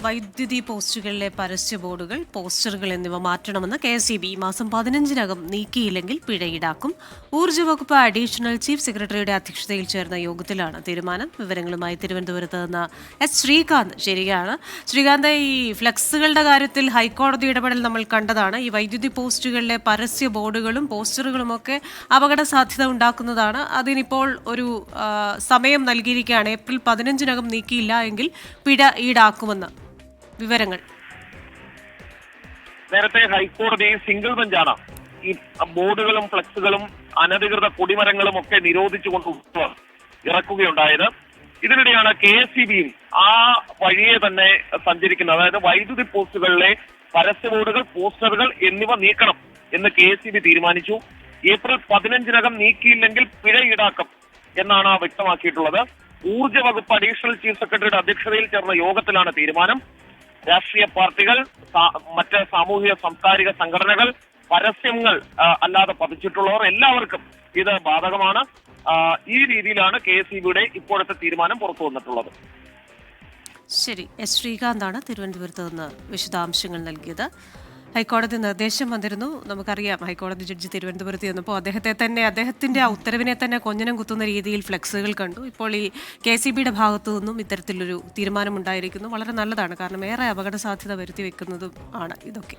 വൈദ്യുതി പോസ്റ്റുകളിലെ പരസ്യ ബോർഡുകൾ, പോസ്റ്ററുകൾ എന്നിവ മാറ്റണമെന്ന് KSEB ഈ മാസം 15-നകം നീക്കിയില്ലെങ്കിൽ പിഴ ഈടാക്കും. ഊർജ്ജ വകുപ്പ് അഡീഷണൽ ചീഫ് സെക്രട്ടറിയുടെ അധ്യക്ഷതയിൽ ചേർന്ന യോഗത്തിലാണ് തീരുമാനം. വിവരങ്ങളുമായി തിരുവനന്തപുരത്ത് നിന്ന് ശ്രീകാന്ത് ശരിയാണ്. ശ്രീകാന്ത്, ഈ ഫ്ലക്സുകളുടെ കാര്യത്തിൽ ഹൈക്കോടതി ഇടപെടൽ നമ്മൾ കണ്ടതാണ്. ഈ വൈദ്യുതി പോസ്റ്റുകളിലെ പരസ്യ ബോർഡുകളും പോസ്റ്ററുകളുമൊക്കെ അപകട സാധ്യത ഉണ്ടാക്കുന്നതാണ്. അതിനിപ്പോൾ ഒരു സമയം നൽകിയിരിക്കുകയാണ്. ഏപ്രിൽ 15-നകം നീക്കിയില്ല എങ്കിൽ പിഴ ഈടാക്കുമെന്ന്. വിവരങ്ങൾ നേരത്തെ ഹൈക്കോടതി സിംഗിൾ ബെഞ്ചാണ് ഈ ബോർഡുകളും ഫ്ലക്സുകളും അനധികൃത കൊടിമരങ്ങളും ഒക്കെ നിരോധിച്ചുകൊണ്ട് ഇറക്കുകയുണ്ടായത്. ഇതിനിടെയാണ് KSEBയും ആ വഴിയെ തന്നെ സഞ്ചരിക്കുന്നത്. അതായത് വൈദ്യുതി പോസ്റ്റുകളിലെ പരസ്യ ബോർഡുകൾ, പോസ്റ്ററുകൾ എന്നിവ നീക്കണം എന്ന് KSEB തീരുമാനിച്ചു. ഏപ്രിൽ 15-നകം നീക്കിയില്ലെങ്കിൽ പിഴ ഈടാക്കും എന്നാണ് വ്യക്തമാക്കിയിട്ടുള്ളത്. ഊർജ്ജ വകുപ്പ് അഡീഷണൽ ചീഫ് സെക്രട്ടറിയുടെ അധ്യക്ഷതയിൽ ചേർന്ന യോഗത്തിലാണ് തീരുമാനം. രാഷ്ട്രീയ പാർട്ടികൾ, മറ്റ് സാമൂഹിക സാംസ്കാരിക സംഘടനകൾ, പരസ്യങ്ങൾ അല്ലാതെ പതിച്ചിട്ടുള്ളവർ എല്ലാവർക്കും ഇത് ബാധകമാണ്. ഈ രീതിയിലാണ് KSEBയുടെ ഇപ്പോഴത്തെ തീരുമാനം പുറത്തു വന്നിട്ടുള്ളത്. ശരി, ശ്രീകാന്താണ് തിരുവനന്തപുരത്ത് നിന്ന് വിശദാംശങ്ങൾ നൽകിയത്. ഹൈക്കോടതി നിർദ്ദേശം വന്നിരുന്നു. നമുക്കറിയാം, ഹൈക്കോടതി ജഡ്ജി തിരുവനന്തപുരത്ത് ചെന്നപ്പോൾ അദ്ദേഹത്തിന്റെ ആ ഉത്തരവിനെ തന്നെ കൊഞ്ഞനം കുത്തുന്ന രീതിയിൽ ഫ്ലെക്സുകൾ കണ്ടു. ഇപ്പോൾ ഈ KSEBയുടെ ഭാഗത്തു നിന്നും ഇത്തരത്തിലൊരു തീരുമാനമുണ്ടായിരിക്കുന്നു. വളരെ നല്ലതാണ്. കാരണം ഏറെ അപകട സാധ്യത വരുത്തി വെക്കുന്നതും ആണ് ഇതൊക്കെ.